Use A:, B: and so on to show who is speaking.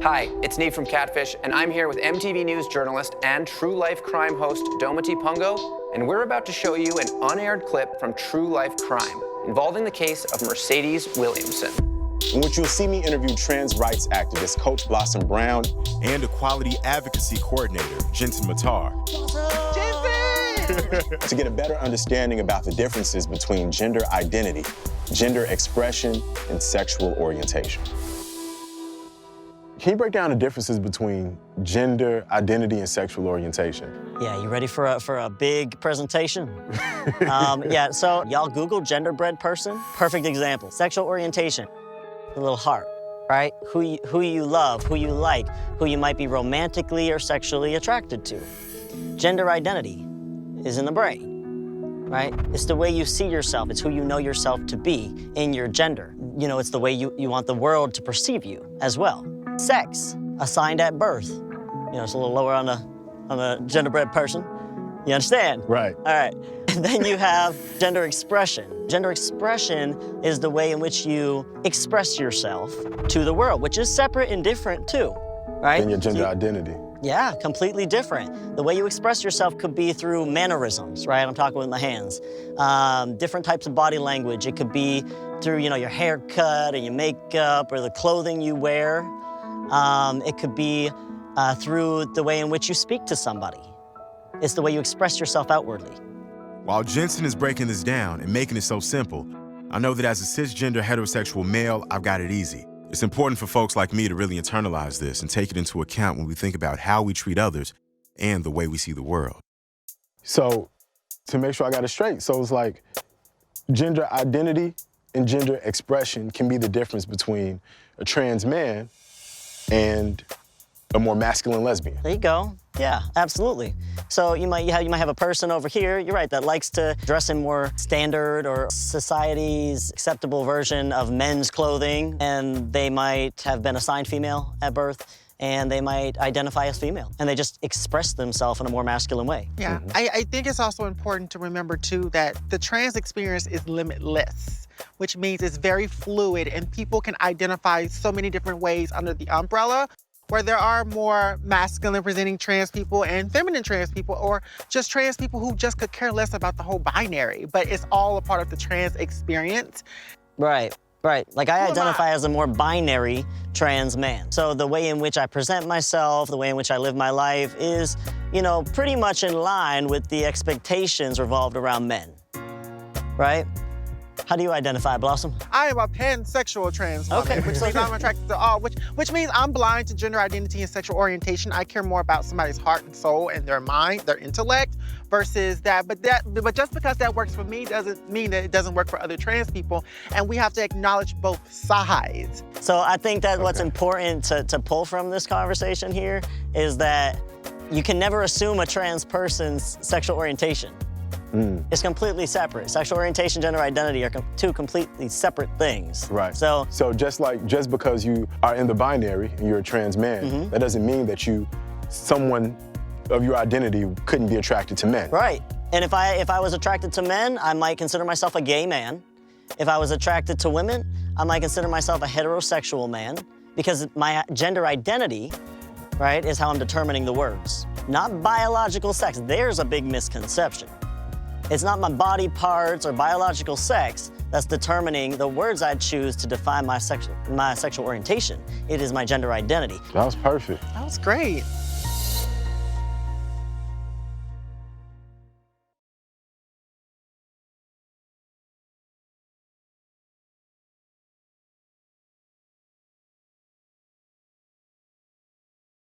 A: Hi, it's Nate from Catfish, and I'm here with MTV News journalist and true life crime host Dometi Pongo, and we're about to show you an unaired clip from True Life Crime involving the case of Mercedes Williamson,
B: in which you'll see me interview trans rights activist Coach Blossom Brown
C: and equality advocacy coordinator Jensen Matar.
B: to get a better understanding about the differences between gender identity, gender expression, and sexual orientation. Can you break down the differences between gender identity and sexual orientation?
D: Yeah, you ready for a big presentation? Yeah, so y'all Google genderbread person. Perfect example. Sexual orientation, a little heart, right? Who you love, who you like, who you might be romantically or sexually attracted to. Gender identity is in the brain, right? It's the way you see yourself. It's who you know yourself to be in your gender. You know, it's the way you want the world to perceive you as well. Sex, assigned at birth. You know, it's a little lower on the genderbread person. You understand?
B: Right.
D: All right. And then you have gender expression. Gender expression is the way in which you express yourself to the world, which is separate and different too, right?
B: And your gender identity.
D: Yeah, completely different. The way you express yourself could be through mannerisms, right? I'm talking with my hands. Different types of body language. It could be through, you know, your haircut or your makeup or the clothing you wear. It could be through the way in which you speak to somebody. It's the way you express yourself outwardly.
C: While Jensen is breaking this down and making it so simple, I know that as a cisgender heterosexual male, I've got it easy. It's important for folks like me to really internalize this and take it into account when we think about how we treat others and the way we see the world.
B: So, to make sure I got it straight, so it's like gender identity and gender expression can be the difference between a trans man and a more masculine lesbian.
D: There you go. Yeah, absolutely. So you might have a person over here, you're right, that likes to dress in more standard or society's acceptable version of men's clothing, and they might have been assigned female at birth, and they might identify as female, and they just express themselves in a more masculine way.
E: Yeah, I think it's also important to remember too that the trans experience is limitless, which means it's very fluid and people can identify so many different ways under the umbrella, where there are more masculine presenting trans people and feminine trans people, or just trans people who just could care less about the whole binary, but it's all a part of the trans experience.
D: Right. Right, like I identify as a more binary trans man. So the way in which I present myself, the way in which I live my life is, you know, pretty much in line with the expectations revolved around men, right? How do you identify, Blossom?
E: I am a pansexual trans woman,
D: Okay.
E: which means I'm attracted to all, which means I'm blind to gender identity and sexual orientation. I care more about somebody's heart and soul and their mind, their intellect, versus that. But just because that works for me doesn't mean that it doesn't work for other trans people, and we have to acknowledge both sides.
D: So I think that what's important to pull from this conversation here is that you can never assume a trans person's sexual orientation. It's completely separate. Sexual orientation, gender identity are two completely separate things.
B: Right.
D: So
B: just because you are in the binary and you're a trans man, that doesn't mean that someone of your identity couldn't be attracted to men.
D: Right. And if I was attracted to men, I might consider myself a gay man. If I was attracted to women, I might consider myself a heterosexual man, because my gender identity, right, is how I'm determining the words. Not biological sex. There's a big misconception. It's not my body parts or biological sex that's determining the words I choose to define my sexual orientation. It is my gender identity.
B: That was perfect.
E: That was great.